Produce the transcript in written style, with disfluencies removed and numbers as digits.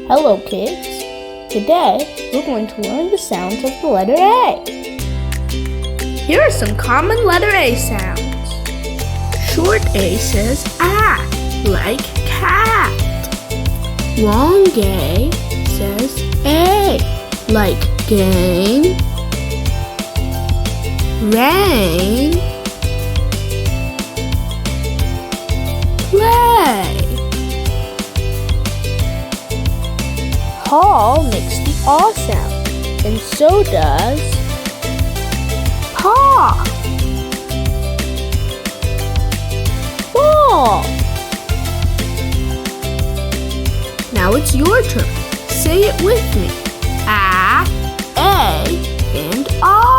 Hello kids! Today we're going to learn the sounds of the letter A. Here are some common letter A sounds. Short A says ah, like cat. Long A says A, like game. Rain, play. Paul makes the aw sound, and so does paw. Ball. Now it's your turn. Say it with me. A, and ah.